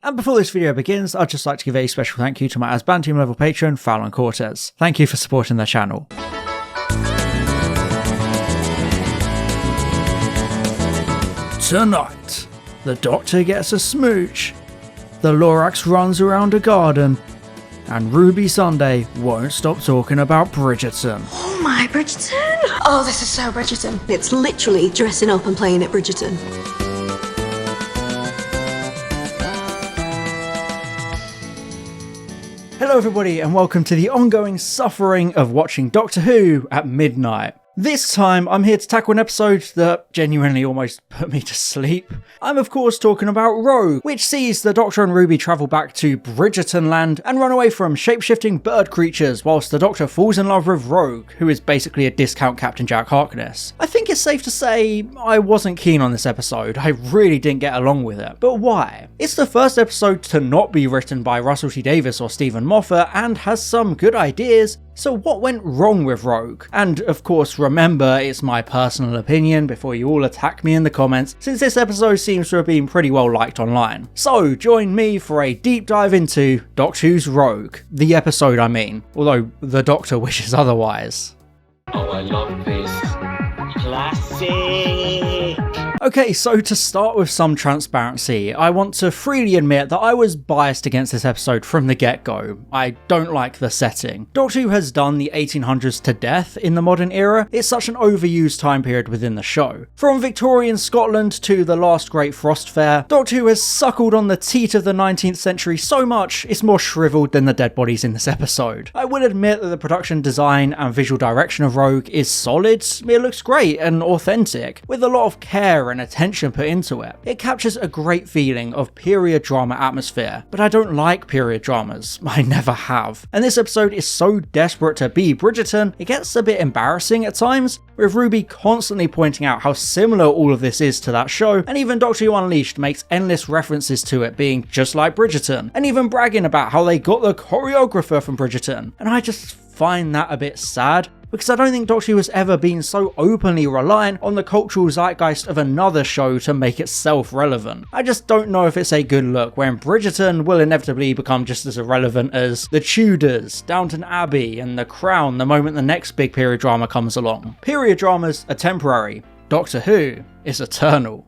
And before this video begins, I'd just like to give a special thank you to my Asban Team level patron, Fallon Cortez. Thank you for supporting the channel. Tonight, the Doctor gets a smooch, the Lorax runs around a garden, and Ruby Sunday won't stop talking about Bridgerton. Oh my, Bridgerton! Oh, this is so Bridgerton. It's literally dressing up and playing at Bridgerton. Hello everybody and welcome to the ongoing suffering of watching Doctor Who at midnight. This time I'm here to tackle an episode that genuinely almost put me to sleep. I'm of course talking about Rogue, which sees the Doctor and Ruby travel back to Bridgerton-land and run away from shape-shifting bird creatures whilst the Doctor falls in love with Rogue, who is basically a discount Captain Jack Harkness. I think it's safe to say I wasn't keen on this episode, I really didn't get along with it. But why? It's the first episode to not be written by Russell T Davies or Stephen Moffat and has some good ideas. So what went wrong with Rogue? And of course remember, it's my personal opinion before you all attack me in the comments, since this episode seems to have been pretty well liked online. So join me for a deep dive into Doctor Who's Rogue. The episode I mean, although the Doctor wishes otherwise. Oh, I love this. Classic! Okay, so to start with some transparency, I want to freely admit that I was biased against this episode from the get-go. I don't like the setting. Doctor Who has done the 1800s to death in the modern era. It's such an overused time period within the show. From Victorian Scotland to the last Great Frost Fair, Doctor Who has suckled on the teat of the 19th century so much it's more shriveled than the dead bodies in this episode. I will admit that the production design and visual direction of Rogue is solid. It looks great and authentic, with a lot of care and attention put into it. It captures a great feeling of period drama atmosphere, but I don't like period dramas. I never have. And this episode is so desperate to be Bridgerton, it gets a bit embarrassing at times, with Ruby constantly pointing out how similar all of this is to that show, and even Doctor Who Unleashed makes endless references to it being just like Bridgerton, and even bragging about how they got the choreographer from Bridgerton. And I just find that a bit sad, because I don't think Doctor Who has ever been so openly reliant on the cultural zeitgeist of another show to make itself relevant. I just don't know if it's a good look when Bridgerton will inevitably become just as irrelevant as The Tudors, Downton Abbey and The Crown the moment the next big period drama comes along. Period dramas are temporary. Doctor Who is eternal.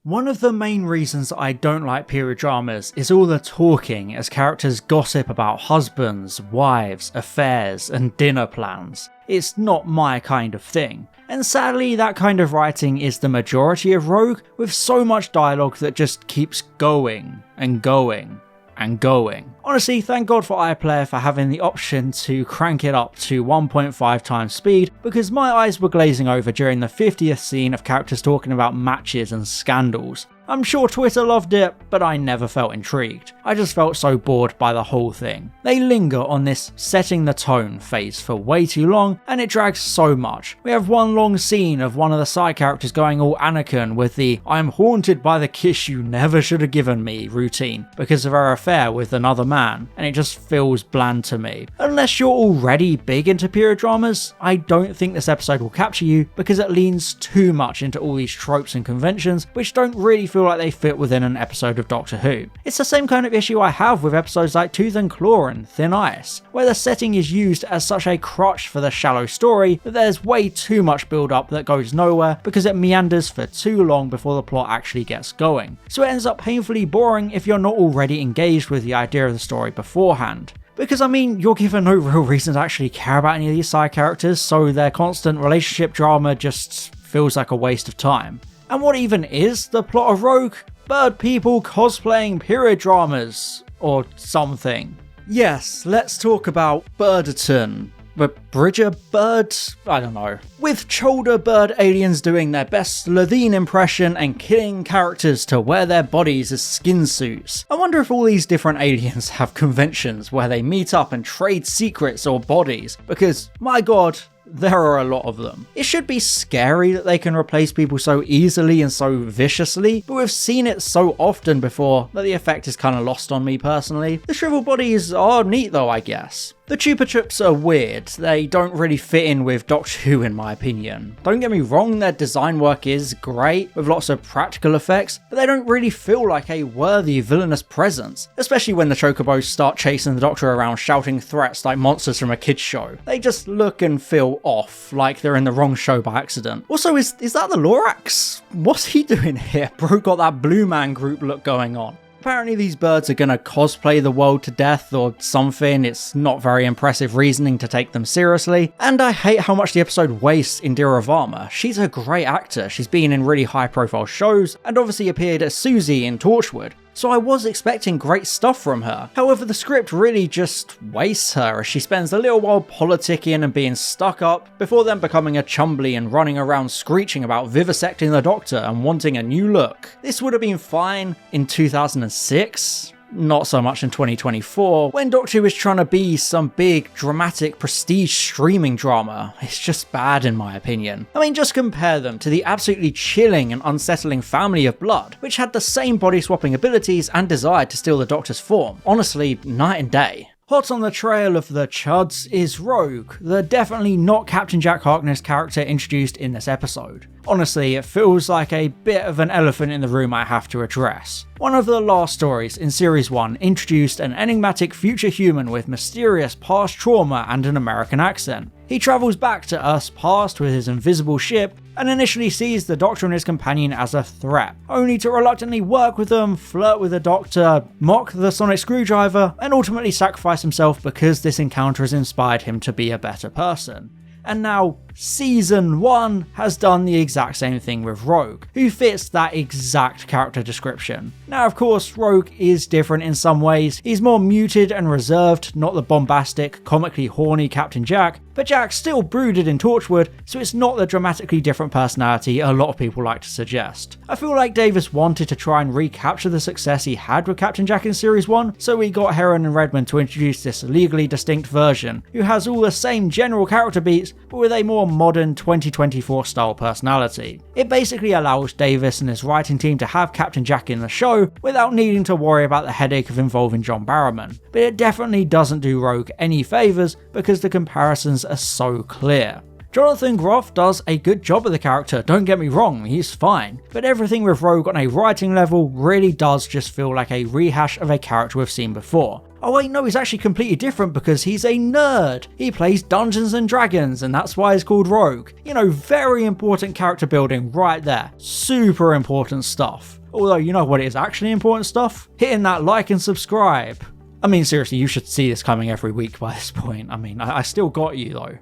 One of the main reasons I don't like period dramas is all the talking as characters gossip about husbands, wives, affairs, and dinner plans. It's not my kind of thing. And sadly, that kind of writing is the majority of Rogue, with so much dialogue that just keeps going and going and going. Honestly, thank God for iPlayer for having the option to crank it up to 1.5 times speed, because my eyes were glazing over during the 50th scene of characters talking about matches and scandals. I'm sure Twitter loved it, but I never felt intrigued. I just felt so bored by the whole thing. They linger on this setting the tone phase for way too long, and it drags so much. We have one long scene of one of the side characters going all Anakin with the "I'm haunted by the kiss you never should have given me" routine because of her affair with another man, and it just feels bland to me. Unless you're already big into period dramas, I don't think this episode will capture you because it leans too much into all these tropes and conventions which don't really feel like they fit within an episode of Doctor Who. It's the same kind of issue I have with episodes like Tooth and Claw and Thin Ice, where the setting is used as such a crutch for the shallow story that there's way too much build up that goes nowhere because it meanders for too long before the plot actually gets going. So it ends up painfully boring if you're not already engaged with the idea of the story beforehand. Because I mean, you're given no real reason to actually care about any of these side characters, so their constant relationship drama just feels like a waste of time. And what even is the plot of Rogue? Bird people cosplaying period dramas, or something. Yes, let's talk about Birderton. But Bridger Bird? I don't know. With Cholder bird aliens doing their best Levine impression and killing characters to wear their bodies as skin suits. I wonder if all these different aliens have conventions where they meet up and trade secrets or bodies, because my god, there are a lot of them. It should be scary that they can replace people so easily and so viciously, but we've seen it so often before that the effect is kind of lost on me personally. The shriveled bodies are neat though, I guess. The Chupa Chups are weird, they don't really fit in with Doctor Who in my opinion. Don't get me wrong, their design work is great, with lots of practical effects, but they don't really feel like a worthy villainous presence, especially when the Chocobos start chasing the Doctor around shouting threats like monsters from a kids show. They just look and feel off, like they're in the wrong show by accident. Also, is that the Lorax? What's he doing here? Bro got that Blue Man Group look going on. Apparently these birds are gonna cosplay the world to death or something. It's not very impressive reasoning to take them seriously. And I hate how much the episode wastes Indira Varma. She's a great actor. She's been in really high profile shows and obviously appeared as Susie in Torchwood. So I was expecting great stuff from her. However, the script really just wastes her as she spends a little while politicking and being stuck up, before then becoming a chumbly and running around screeching about vivisecting the Doctor and wanting a new look. This would have been fine in 2006. Not so much in 2024, when Doctor Who is trying to be some big, dramatic, prestige streaming drama. It's just bad in my opinion. I mean, just compare them to the absolutely chilling and unsettling Family of Blood, which had the same body swapping abilities and desire to steal the Doctor's form. Honestly, night and day. Hot on the trail of the Chuds is Rogue, the definitely not Captain Jack Harkness character introduced in this episode. Honestly, it feels like a bit of an elephant in the room I have to address. One of the last stories in Series 1 introduced an enigmatic future human with mysterious past trauma and an American accent. He travels back to Earth's past with his invisible ship and initially sees the Doctor and his companion as a threat, only to reluctantly work with them, flirt with the Doctor, mock the sonic screwdriver, and ultimately sacrifice himself because this encounter has inspired him to be a better person. And now, Season 1 has done the exact same thing with Rogue, who fits that exact character description. Now of course, Rogue is different in some ways. He's more muted and reserved, not the bombastic, comically horny Captain Jack, but Jack's still brooded in Torchwood, so it's not the dramatically different personality a lot of people like to suggest. I feel like Davis wanted to try and recapture the success he had with Captain Jack in Series 1, so we got Heron and Redmond to introduce this legally distinct version, who has all the same general character beats, but with a more modern 2024 style personality. It basically allows Davis and his writing team to have Captain Jack in the show without needing to worry about the headache of involving John Barrowman, but it definitely doesn't do Rogue any favours because the comparisons are so clear. Jonathan Groff does a good job of the character, don't get me wrong, he's fine, but everything with Rogue on a writing level really does just feel like a rehash of a character we've seen before. Oh wait, no, he's actually completely different because he's a nerd. He plays Dungeons and Dragons and that's why he's called Rogue. You know, very important character building right there. Super important stuff. Although, you know what is actually important stuff? Hitting that like and subscribe. I mean, seriously, you should see this coming every week by this point. I mean, I still got you though.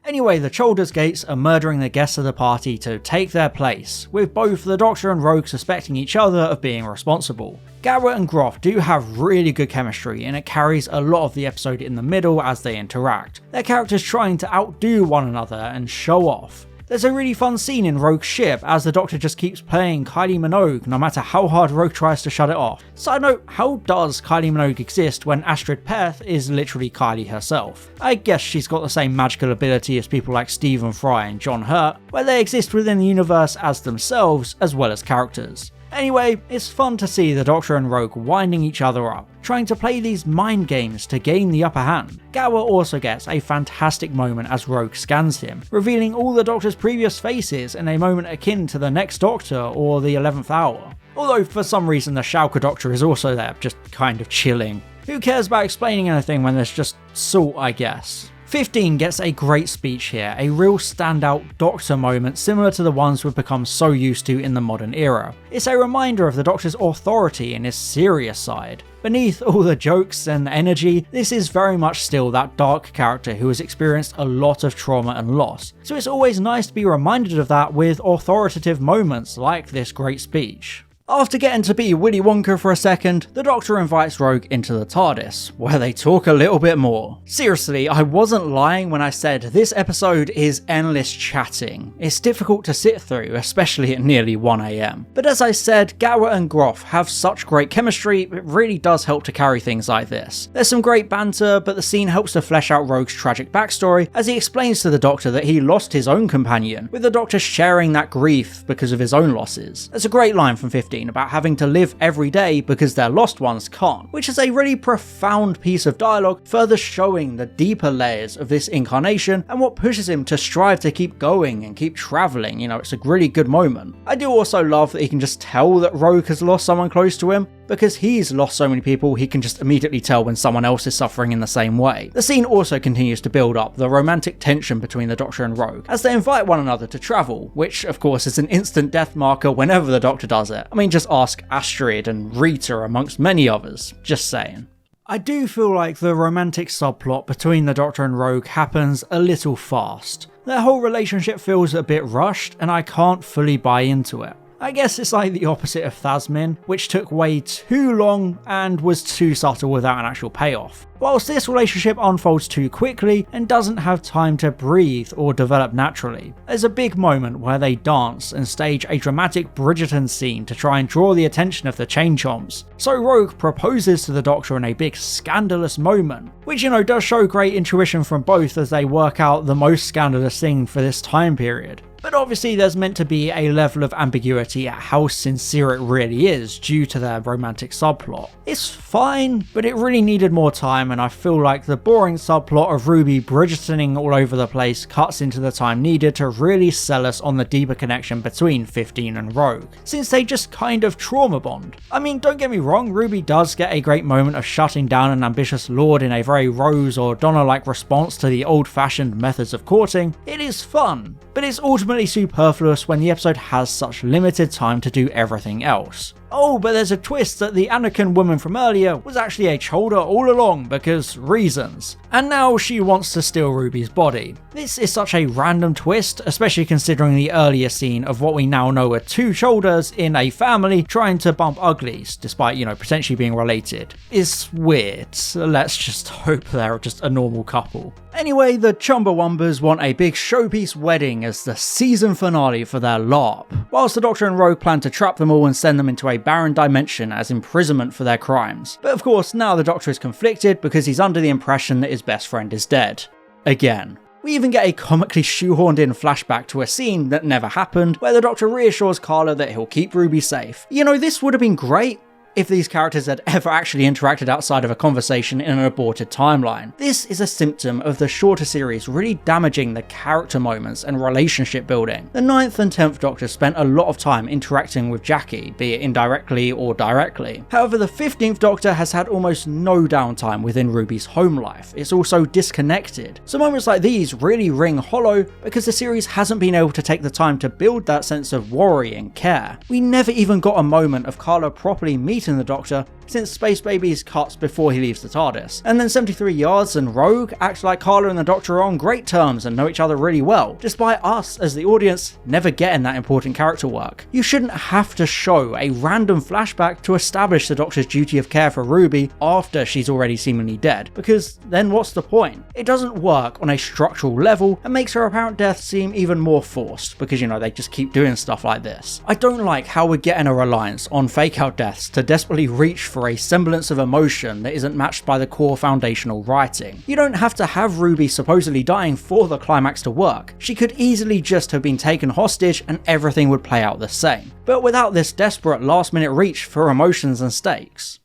Anyway, the Chalders Gates are murdering the guests of the party to take their place, with both the Doctor and Rogue suspecting each other of being responsible. Garrett and Groff do have really good chemistry and it carries a lot of the episode in the middle as they interact, their characters trying to outdo one another and show off. There's a really fun scene in Rogue's ship as the Doctor just keeps playing Kylie Minogue no matter how hard Rogue tries to shut it off. Side note, how does Kylie Minogue exist when Astrid Peth is literally Kylie herself? I guess she's got the same magical ability as people like Stephen Fry and John Hurt, where they exist within the universe as themselves as well as characters. Anyway, it's fun to see the Doctor and Rogue winding each other up, trying to play these mind games to gain the upper hand. Gower also gets a fantastic moment as Rogue scans him, revealing all the Doctor's previous faces in a moment akin to the Next Doctor or the 11th Hour. Although for some reason the Schalke Doctor is also there, just kind of chilling. Who cares about explaining anything when there's just salt, I guess. 15 gets a great speech here, a real standout Doctor moment similar to the ones we've become so used to in the modern era. It's a reminder of the Doctor's authority and his serious side. Beneath all the jokes and energy, this is very much still that dark character who has experienced a lot of trauma and loss, so it's always nice to be reminded of that with authoritative moments like this great speech. After getting to be Willy Wonka for a second, the Doctor invites Rogue into the TARDIS, where they talk a little bit more. Seriously, I wasn't lying when I said this episode is endless chatting. It's difficult to sit through, especially at nearly 1 AM. But as I said, Gower and Groff have such great chemistry, it really does help to carry things like this. There's some great banter, but the scene helps to flesh out Rogue's tragic backstory as he explains to the Doctor that he lost his own companion, with the Doctor sharing that grief because of his own losses. That's a great line from 15. 15 about having to live every day because their lost ones can't, which is a really profound piece of dialogue, further showing the deeper layers of this incarnation and what pushes him to strive to keep going and keep travelling. You know, it's a really good moment. I do also love that he can just tell that Rogue has lost someone close to him, because he's lost so many people, he can just immediately tell when someone else is suffering in the same way. The scene also continues to build up the romantic tension between the Doctor and Rogue, as they invite one another to travel, which of course is an instant death marker whenever the Doctor does it. I mean, just ask Astrid and Rita amongst many others, just saying. I do feel like the romantic subplot between the Doctor and Rogue happens a little fast. Their whole relationship feels a bit rushed, and I can't fully buy into it. I guess it's like the opposite of Thasmin, which took way too long and was too subtle without an actual payoff. Whilst this relationship unfolds too quickly and doesn't have time to breathe or develop naturally. There's a big moment where they dance and stage a dramatic Bridgerton scene to try and draw the attention of the Chain Chomps. So Rogue proposes to the Doctor in a big scandalous moment, which, you know, does show great intuition from both as they work out the most scandalous thing for this time period. But obviously there's meant to be a level of ambiguity at how sincere it really is due to their romantic subplot. It's fine, but it really needed more time, and I feel like the boring subplot of Ruby Bridgertoning all over the place cuts into the time needed to really sell us on the deeper connection between 15 and Rogue, since they just kind of trauma bond. I mean, don't get me wrong, Ruby does get a great moment of shutting down an ambitious lord in a very Rose or Donna-like response to the old-fashioned methods of courting. It is fun, but it's ultimately superfluous when the episode has such limited time to do everything else. Oh, but there's a twist that the Anakin woman from earlier was actually a Cholder all along because reasons. And now she wants to steal Ruby's body. This is such a random twist, especially considering the earlier scene of what we now know are two Cholders in a family trying to bump uglies, despite, you know, potentially being related. It's weird. Let's just hope they're just a normal couple. Anyway, the Chumbawambas want a big showpiece wedding as the season finale for their LARP, whilst the Doctor and Rogue plan to trap them all and send them into a barren dimension as imprisonment for their crimes. But of course, now the Doctor is conflicted because he's under the impression that his best friend is dead. Again. We even get a comically shoehorned in flashback to a scene that never happened, where the Doctor reassures Carla that he'll keep Ruby safe. You know, this would have been great if these characters had ever actually interacted outside of a conversation in an aborted timeline. This is a symptom of the shorter series really damaging the character moments and relationship building. The 9th and 10th Doctor spent a lot of time interacting with Jackie, be it indirectly or directly. However, the 15th Doctor has had almost no downtime within Ruby's home life. It's also disconnected. So moments like these really ring hollow because the series hasn't been able to take the time to build that sense of worry and care. We never even got a moment of Carla properly meeting the Doctor since Space Baby's cuts before he leaves the TARDIS. And then 73 Yards and Rogue act like Carla and the Doctor are on great terms and know each other really well, despite us as the audience never getting that important character work. You shouldn't have to show a random flashback to establish the Doctor's duty of care for Ruby after she's already seemingly dead, because then what's the point? It doesn't work on a structural level and makes her apparent death seem even more forced, because, you know, they just keep doing stuff like this. I don't like how we're getting a reliance on fake out deaths to desperately reach for a semblance of emotion that isn't matched by the core foundational writing. You don't have to have Ruby supposedly dying for the climax to work. She could easily just have been taken hostage and everything would play out the same, but without this desperate last minute reach for emotions and stakes.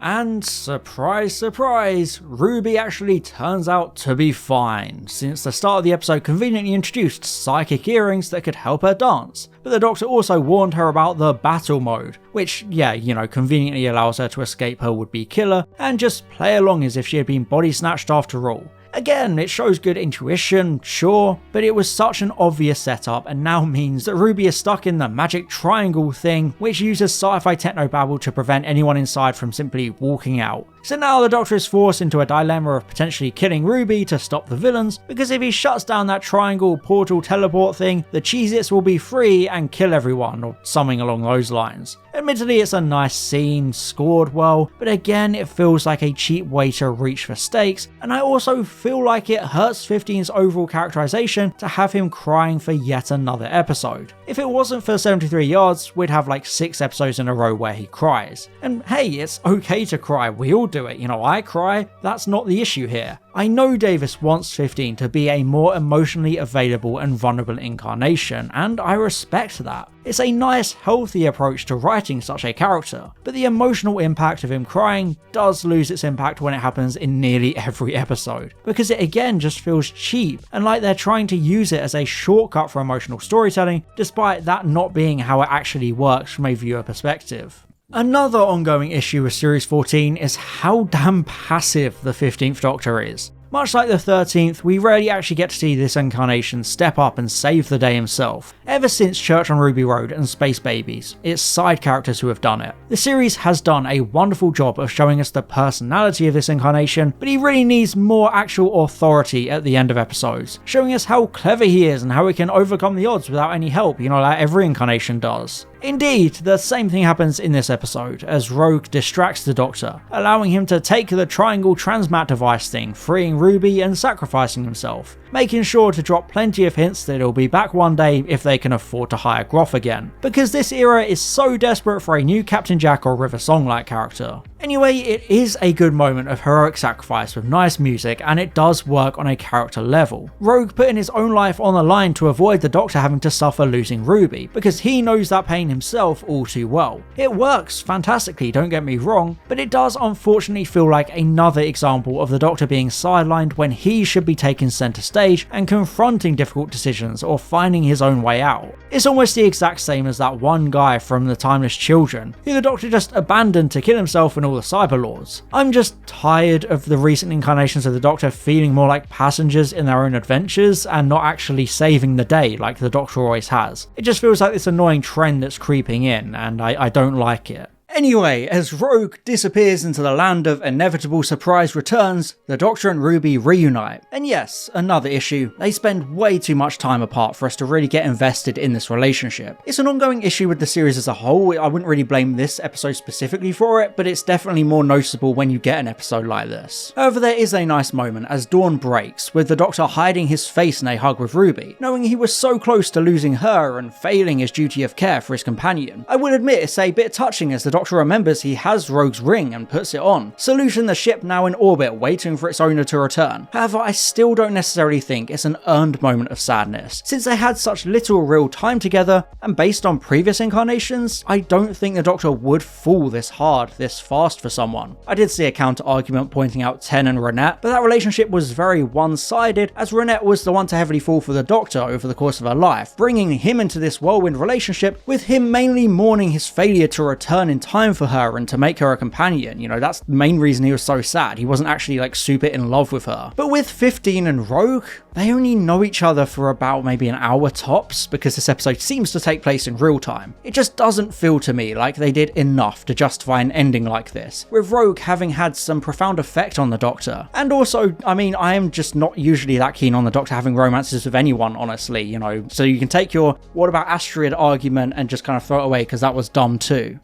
And surprise, surprise, Ruby actually turns out to be fine, since the start of the episode conveniently introduced psychic earrings that could help her dance. But the Doctor also warned her about the battle mode, which, yeah, you know, conveniently allows her to escape her would-be killer and just play along as if she had been body snatched after all. Again, it shows good intuition, sure, but it was such an obvious setup and now means that Ruby is stuck in the magic triangle thing, which uses sci-fi technobabble to prevent anyone inside from simply walking out. So now the Doctor is forced into a dilemma of potentially killing Ruby to stop the villains, because if he shuts down that triangle portal teleport thing, the Cheez-Its will be free and kill everyone, or something along those lines. Admittedly, it's a nice scene, scored well, but again it feels like a cheap way to reach for stakes, and I also feel like it hurts 15's overall characterization to have him crying for yet another episode. If it wasn't for 73 Yards, we'd have like 6 episodes in a row where he cries. And hey, it's okay to cry, we all do it, you know, I cry, that's not the issue here. I know Davis wants 15 to be a more emotionally available and vulnerable incarnation, and I respect that. It's a nice, healthy approach to writing such a character, but the emotional impact of him crying does lose its impact when it happens in nearly every episode, because it again just feels cheap and like they're trying to use it as a shortcut for emotional storytelling, despite that not being how it actually works from a viewer perspective. Another ongoing issue with Series 14 is how damn passive the 15th Doctor is. Much like the 13th, we rarely actually get to see this incarnation step up and save the day himself. Ever since Church on Ruby Road and Space Babies, it's side characters who have done it. The series has done a wonderful job of showing us the personality of this incarnation, but he really needs more actual authority at the end of episodes, showing us how clever he is and how he can overcome the odds without any help, like every incarnation does. Indeed, the same thing happens in this episode, as Rogue distracts the Doctor, allowing him to take the triangle transmat device thing, freeing Ruby and sacrificing himself, making sure to drop plenty of hints that he'll be back one day if they can afford to hire Groff again, because this era is so desperate for a new Captain Jack or River Song-like character. Anyway, it is a good moment of heroic sacrifice with nice music, and it does work on a character level. Rogue putting his own life on the line to avoid the Doctor having to suffer losing Ruby, because he knows that pain himself all too well. It works fantastically, don't get me wrong, but it does unfortunately feel like another example of the Doctor being sidelined when he should be taking centre stage and confronting difficult decisions or finding his own way out. It's almost the exact same as that one guy from The Timeless Children, who the Doctor just abandoned to kill himself and all the Cyberlords. I'm just tired of the recent incarnations of the Doctor feeling more like passengers in their own adventures and not actually saving the day like the Doctor always has. It just feels like this annoying trend that's creeping in, and I don't like it. Anyway, as Rogue disappears into the land of inevitable surprise returns, the Doctor and Ruby reunite. And yes, another issue, they spend way too much time apart for us to really get invested in this relationship. It's an ongoing issue with the series as a whole. I wouldn't really blame this episode specifically for it, but it's definitely more noticeable when you get an episode like this. However, there is a nice moment as dawn breaks, with the Doctor hiding his face in a hug with Ruby, knowing he was so close to losing her and failing his duty of care for his companion. I will admit it's a bit touching as the Doctor remembers he has Rogue's ring and puts it on, saluting the ship now in orbit waiting for its owner to return. However, I still don't necessarily think it's an earned moment of sadness, since they had such little real time together, and based on previous incarnations, I don't think the Doctor would fall this hard this fast for someone. I did see a counter argument pointing out Ten and Renette, but that relationship was very one-sided, as Renette was the one to heavily fall for the Doctor over the course of her life, bringing him into this whirlwind relationship, with him mainly mourning his failure to return in time for her and to make her a companion. That's the main reason he was so sad. He wasn't actually super in love with her. But with 15 and Rogue, they only know each other for about maybe an hour tops, because this episode seems to take place in real time. It just doesn't feel to me like they did enough to justify an ending like this, with Rogue having had some profound effect on the Doctor. And also, I am just not usually that keen on the Doctor having romances with anyone, honestly, so you can take your what about Astrid argument and just kind of throw it away because that was dumb too.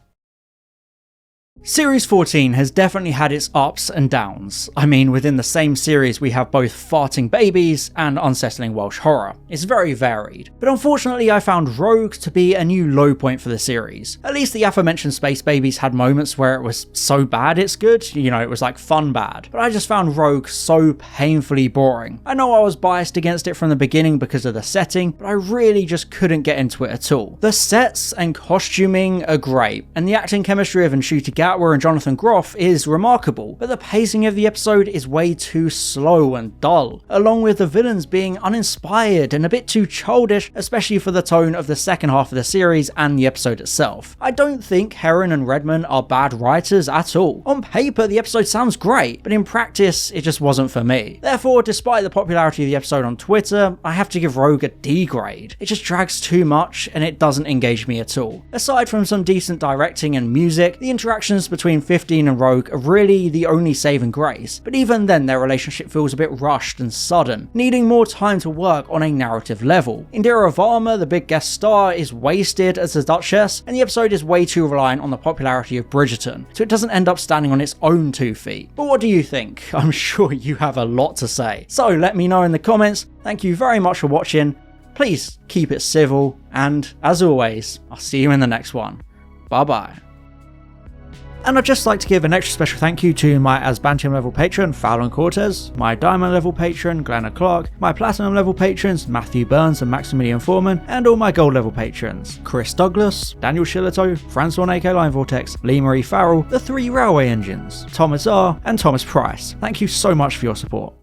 Series 14 has definitely had its ups and downs. Within the same series we have both farting babies and unsettling Welsh horror. It's very varied. But unfortunately I found Rogue to be a new low point for the series. At least the aforementioned Space Babies had moments where it was so bad it's good, it was fun bad. But I just found Rogue so painfully boring. I know I was biased against it from the beginning because of the setting, but I really just couldn't get into it at all. The sets and costuming are great, and the acting chemistry of Ncuti Gatwa and Jonathan Groff is remarkable, but the pacing of the episode is way too slow and dull, along with the villains being uninspired and a bit too childish, especially for the tone of the second half of the series and the episode itself. I don't think Herron and Redman are bad writers at all. On paper, the episode sounds great, but in practice, it just wasn't for me. Therefore, despite the popularity of the episode on Twitter, I have to give Rogue a D grade. It just drags too much and it doesn't engage me at all. Aside from some decent directing and music, the interactions between 15 and Rogue are really the only saving grace, but even then their relationship feels a bit rushed and sudden, needing more time to work on a narrative level. Indira Varma, the big guest star, is wasted as the Duchess, and the episode is way too reliant on the popularity of Bridgerton, so it doesn't end up standing on its own 2 feet. But what do you think? I'm sure you have a lot to say. So let me know in the comments. Thank you very much for watching. Please keep it civil, and as always, I'll see you in the next one. Bye bye. And I'd just like to give an extra special thank you to my Asbantium level patron Fallon Cortez, my Diamond level patron Glenna Clark, my Platinum level patrons Matthew Burns and Maximilian Foreman, and all my Gold level patrons Chris Douglas, Daniel Shillito, Francois AK Line Vortex, Lee Marie Farrell, The 3 Railway Engines, Thomas R, and Thomas Price. Thank you so much for your support.